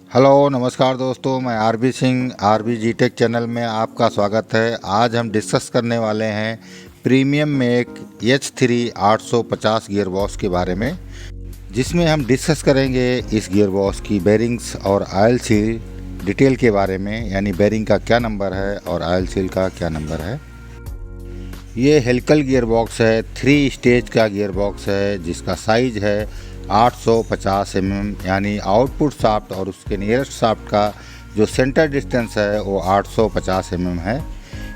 Hello नमस्कार दोस्तों, मैं आरबी सिंह आरबी जी टेक चैनल में आपका स्वागत है। आज हम डिस्कस करने वाले हैं premium make H3 850 gear box के बारे में, जिसमें हम डिस्कस करेंगे इस गियर बॉक्स की बेरिंग्स और ऑयल सील डिटेल के बारे में, यानी बेरिंग का क्या नंबर है और ऑयल सील का क्या नंबर है। ये हेलिकल गियर बॉक्स है, 3 स्टेज का गियर बॉक्स है, जिसका साइज है 850 mm, यानी आउटपुट शाफ्ट और उसके नियरेस्ट शाफ्ट का जो सेंटर डिस्टेंस है वो 850 mm है।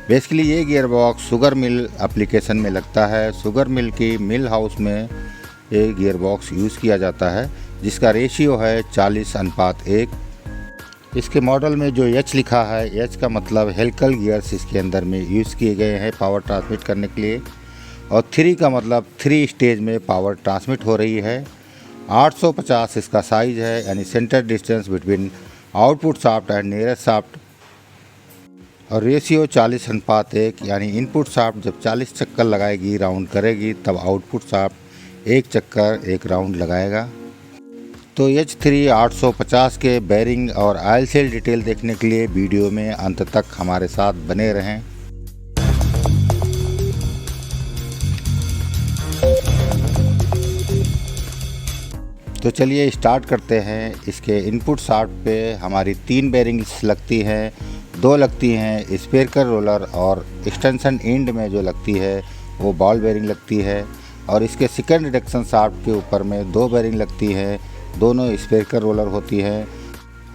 बेसिकली ये gear box sugar mill application में लगता है। शुगर मिल की मिल हाउस में ये गियर बॉक्स यूज़ किया जाता है, जिसका रेशियो है 40:1। इसके मॉडल में जो H लिखा है, H का मतलब हेलिकल गियर्स इसके अंदर में यूज़ किए गए हैं पावर ट्रांसमिट करने के लिए, और 3 का मतलब 3 स्टेज में पावर ट्रांसमिट हो रही है। 850 इसका साइज़ है, यानी centre distance between output shaft and nearest shaft, और रेशियो 40:1, यानी इनपुट शाफ्ट जब 40 चक्कर लगाएगी, राउंड करेगी, तब आउटपुट शाफ्ट 1 चक्कर 1 राउंड लगाएगा। तो H3 850 के बेरिंग और ऑयल सील डिटेल देखने के लिए वीडियो में अंत तक हमारे साथ बने रहें। तो चलिए स्टार्ट करते हैं। इसके इनपुट शाफ्ट पे हमारी 3 बेरिंग्स लगती हैं, 2 लगती हैं स्पेरिकल रोलर, और एक्सटेंशन एंड में जो लगती है वो बॉल बेरिंग लगती है। और इसके सेकंड रिडक्शन शाफ्ट के ऊपर में 2 बेरिंग लगती हैं, दोनों स्पेरिकल रोलर होती है।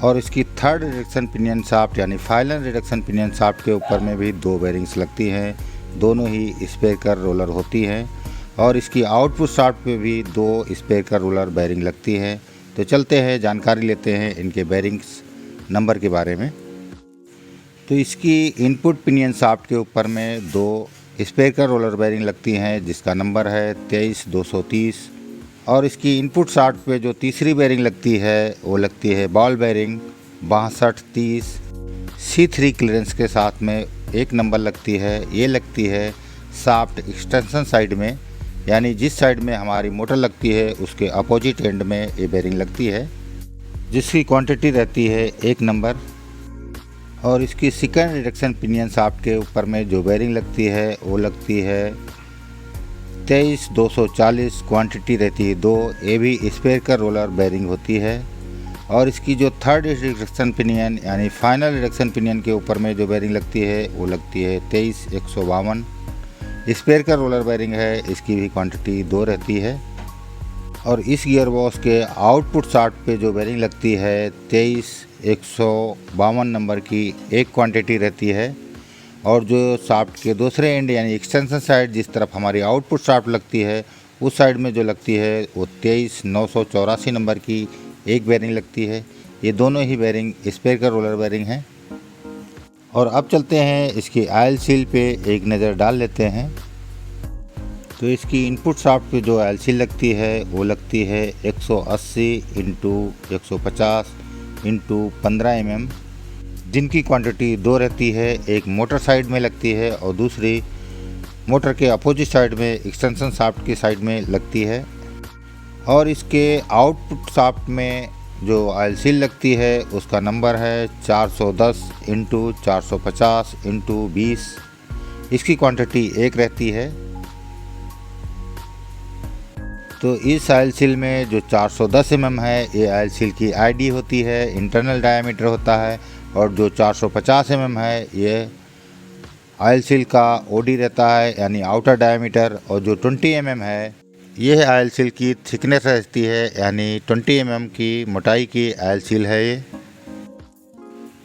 और इसकी थर्ड रिडक्शन पिनियन शाफ्ट यानी फाइनल रिडक्शन पिनियन शाफ्ट के ऊपर में भी 2 बेरिंग्स लगती हैं, दोनों ही स्पेरिकल रोलर होती हैं। और इसकी आउटपुट शाफ्ट पे भी 2 स्पेरिकल रोलर बेरिंग लगती है। तो चलते हैं, जानकारी लेते हैं इनके बेरिंग्स नंबर के बारे में। तो इसकी इनपुट पिनियन शाफ्ट के ऊपर में 2 स्पेरिकल रोलर बेरिंग लगती हैं, जिसका नंबर है 23230। और इसकी इनपुट शाफ्ट पे जो तीसरी बेरिंग लगती है वो लगती है बॉल बेरिंग 6230 C3 क्लियरेंस के साथ में 1 नंबर लगती है। ये लगती है शाफ्ट एक्सटेंशन साइड में, यानी जिस साइड में हमारी मोटर लगती है उसके अपोजिट एंड में ये बेरिंग लगती है, जिसकी क्वांटिटी रहती है 1 नंबर। और इसकी सेकंड रिडक्शन पिनियन शाफ्ट के ऊपर में जो बेरिंग लगती है वो लगती है 23240, क्वांटिटी रहती है 2। ये भी स्पेरिकल रोलर बेरिंग होती है। और इसकी जो थर्ड रिडक्शन पिनियन यानी फाइनल रिडक्शन पिनियन के ऊपर में जो बेरिंग लगती है वो लगती है 23152, स्पेरिकल रोलर बेरिंग है, इसकी भी क्वांटिटी 2 रहती है। और इस गियर बॉक्स के आउटपुट शाफ्ट पे जो बेरिंग लगती है 23152 नंबर की 1 क्वांटिटी रहती है। और जो शाफ्ट के दूसरे एंड यानी एक्सटेंशन साइड, जिस तरफ हमारी आउटपुट शाफ्ट लगती है, उस साइड में जो लगती है वो 23984 नंबर की 1 बेरिंग लगती है। ये दोनों ही बेरिंग स्पेरिकल रोलर बेरिंग हैं। और अब चलते हैं इसकी ऑयल सील पे एक नज़र डाल लेते हैं। तो इसकी इनपुट शाफ्ट पे जो ऑयल सील लगती है वो लगती है 180 × 150 × 15 mm, जिनकी क्वांटिटी 2 रहती है। एक मोटर साइड में लगती है और दूसरी मोटर के अपोजिट साइड में एक्सटेंशन शाफ्ट की साइड में लगती है। और इसके आउटपुट शाफ्ट में जो ऑयल सील लगती है उसका नंबर है 410 × 450 × 20। इसकी क्वांटिटी 1 रहती है। तो इस ऑयल सील में जो 410 mm है, ये ऑयल सील की आईडी होती है, इंटरनल डायमीटर होता है। और जो 450 mm है, ये ऑयल सील का ओडी रहता है, यानी आउटर डायमीटर। और जो 20 mm है, यह ऑयल सील की थिकनेस रहती है, यानी 20 mm की मोटाई की ऑयल सील है ये।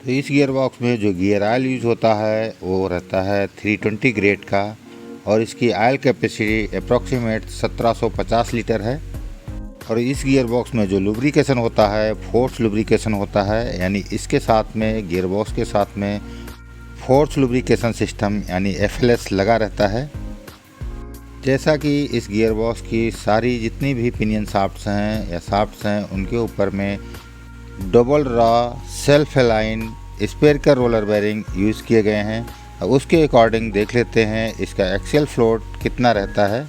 तो इस गियर बॉक्स में जो गियर ऑयल यूज़ होता है वो रहता है 320 ग्रेड का, और इसकी ऑयल कैपेसिटी अप्रॉक्सीमेट 1750 लीटर है। और इस गियर बॉक्स में जो लुब्रिकेशन होता है फोर्स लुब्रिकेशन होता है, यानी इसके साथ में गियर बॉक्स के साथ में फोर्स लुब्रिकेशन सिस्टम यानी FLS लगा रहता है। जैसा कि इस गियर बॉक्स की सारी जितनी भी पिनियन शाफ्ट्स हैं या शाफ्ट्स हैं, उनके ऊपर में double row self align spherical roller bearing use किए गए हैं। अब उसके अकॉर्डिंग देख लेते हैं इसका एक्सियल फ्लोट कितना रहता है।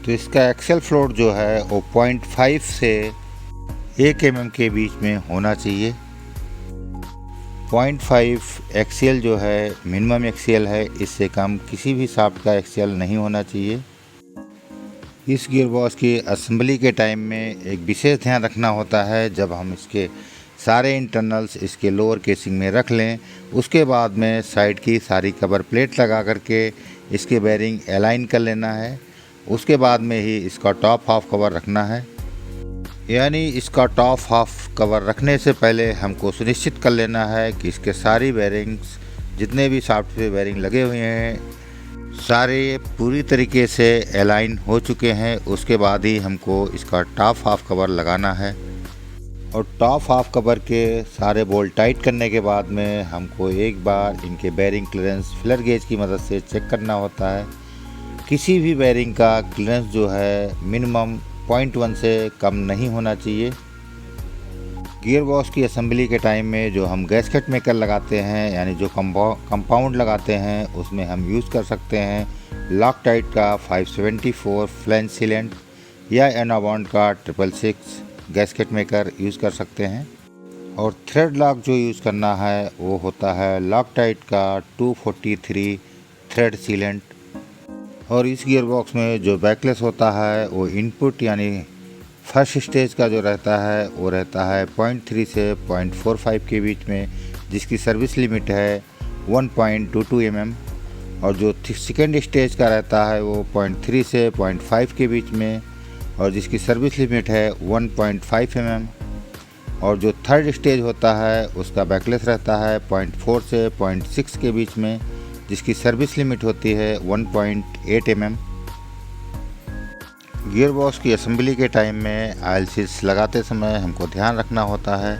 तो इसका एक्सेल फ्लोट जो है वो 0.5 से 1 mm के बीच में होना चाहिए। 0.5 एक्सीएल जो है मिनिमम एक्सीएल है, इससे कम किसी भी शाफ्ट का एक्सीएल नहीं होना चाहिए। इस गियर बॉक्स की असेंबली के टाइम में एक विशेष ध्यान रखना होता है, जब हम इसके सारे इंटरनल्स इसके लोअर केसिंग में रख लें, उसके बाद में साइड की सारी कवर प्लेट लगा करके इसके बेरिंग अलाइन कर लेना है। उसके बाद में ही इसका टॉप हाफ कवर रखना है। यानी इसका टॉप हाफ कवर रखने से पहले हमको सुनिश्चित कर लेना है कि इसके सारी बेरिंग्स, जितने भी शाफ्ट पे बेरिंग लगे हुए हैं, सारे पूरी तरीके से अलाइन हो चुके हैं। उसके बाद ही हमको इसका टॉप हाफ कवर लगाना है। और टॉप हाफ कवर के सारे बोल्ट टाइट करने के बाद में हमको एक बार इनके बेरिंग क्लियरेंस फिलर गेज की मदद से चेक करना होता है। किसी भी बेरिंग का क्लियरेंस जो है मिनिमम 0.1 से कम नहीं होना चाहिए। गियर बॉक्स की असेंबली के टाइम में जो हम गैस्केट मेकर लगाते हैं, यानी जो कंपाउंड लगाते हैं, उसमें हम यूज़ कर सकते हैं लॉकटाइट का 574 फ्लैंज सीलेंट या एनाबॉन्ड का 666 गैस्केट मेकर यूज़ कर सकते हैं। और थ्रेड लॉक जो यूज़ करना है वो होता है लॉकटाइट का 243 थ्रेड सीलेंट। और इस गियर बॉक्स में जो बैकलेस होता है वो इनपुट यानी फर्स्ट स्टेज का जो रहता है वो रहता है 0.3 से 0.45 के बीच में, जिसकी सर्विस लिमिट है 1.22 mm। और जो सेकेंड स्टेज का रहता है वो 0.3 से 0.5 के बीच में, और जिसकी सर्विस लिमिट है 1.5 mm। और जो थर्ड स्टेज होता है उसका बैकलेस रहता है 0.4 से 0.6 के बीच में, जिसकी सर्विस लिमिट होती है 1.8 mm। गियर बॉक्स की असेंबली के टाइम में ऑयल सील्स लगाते समय हमको ध्यान रखना होता है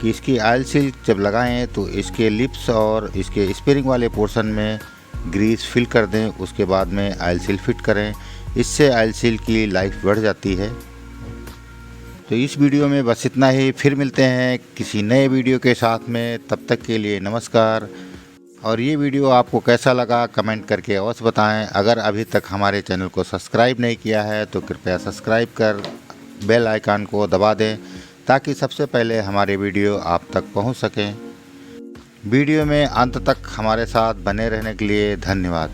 कि इसकी ऑयल सील जब लगाएं तो इसके लिप्स और इसके स्पेयरिंग वाले पोर्शन में ग्रीस फिल कर दें। उसके बाद में ऑयल सील फिट करें, इससे ऑयल सील की लाइफ बढ़ जाती है। तो इस वीडियो में बस इतना ही। फिर मिलते हैं किसी नए वीडियो के साथ में, तब तक के लिए नमस्कार। और ये वीडियो आपको कैसा लगा कमेंट करके अवश्य बताएं। अगर अभी तक हमारे चैनल को सब्सक्राइब नहीं किया है तो कृपया सब्सक्राइब कर बेल आइकन को दबा दें, ताकि सबसे पहले हमारे वीडियो आप तक पहुंच सकें। वीडियो में अंत तक हमारे साथ बने रहने के लिए धन्यवाद।